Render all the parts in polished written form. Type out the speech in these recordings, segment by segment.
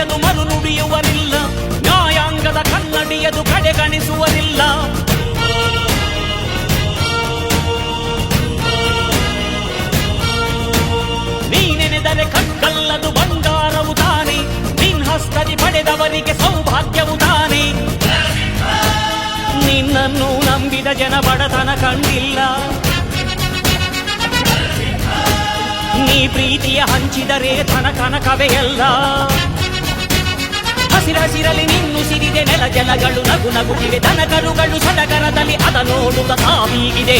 ನುಡಿಯನು ಮರು ನುಡಿಯುವರಿಲ್ಲ, ನ್ಯಾಯಾಂಗದ ಕನ್ನಡಿಯದು ಕಡೆಗಣಿಸುವರಿಲ್ಲ. ನೀನೆನೆದರೆ ಕಗ್ಗಲ್ಲದು ಬಂಗಾರವು ತಾನೆ, ನಿನ್ ಹಸ್ತದಿ ಪಡೆದವರಿಗೆ ಸೌಭಾಗ್ಯವು ತಾನೆ. ನಿನ್ನನ್ನು ನಂಬಿದ ಜನ ಬಡತನ ಕಂಡಿಲ್ಲ, ನೀ ಪ್ರೀತಿಯ ಹಂಚಿದರೆ ಧನ ಕನಕವೇ ಎಲ್ಲ. ಹಸಿರಸಿರಲಿ ನಿನ್ನು ಸಿರಿದೆ ನೆಲ ಜಲಗಳು ನಗು ನಗುತ್ತಿವೆ, ದನ ಕರುಗಳು ಸಡಗರದಲ್ಲಿ ಅದ ನೋಡುತ್ತ ತಾವೀಗಿದೆ.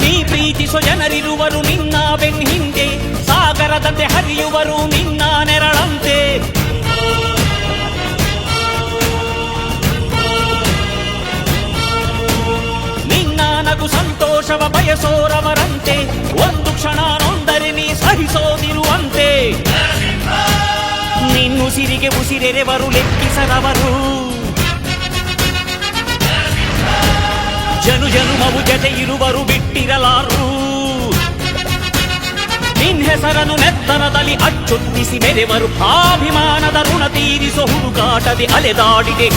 ನೀ ಪ್ರೀತಿಸೋ ಜನರಿರುವರು ನಿನ್ನ ಬೆನ್ ಹಿಂದೆ, ಸಾಗರದಂತೆ ಹರಿಯುವರು ನಿನ್ನ ನೆರಳಂತೆ. ನಿನ್ನ ನಗು ಸಂತೋಷವ ಬಯಸೋರವರಂತೆ, ಒಂದು ಕ್ಷಣ ನೊಂದರೆ ನೀ ಸಹಿಸೋದಿರುವಂತೆ. ನಿನ್ನುಸಿರಿಗೆ ಉಸಿರೆರೆವರು ಲೆಕ್ಕಿಸರವರು, ಜನು ಜನುಮವು ಜತೆ ಇರುವರು ಬಿಟ್ಟಿರಲಾರು. ನಿನ್ ಹೆಸರನ್ನು ನೆತ್ತರದಲ್ಲಿ ಅಚ್ಚೊತ್ತಿಸಿ ಮೆರೆವರು, ಅಭಿಮಾನದ ಋಣ ತೀರಿಸೋ ಹುಡುಕಾಟದೆ ಅಲೆದಾಡಿದೆ.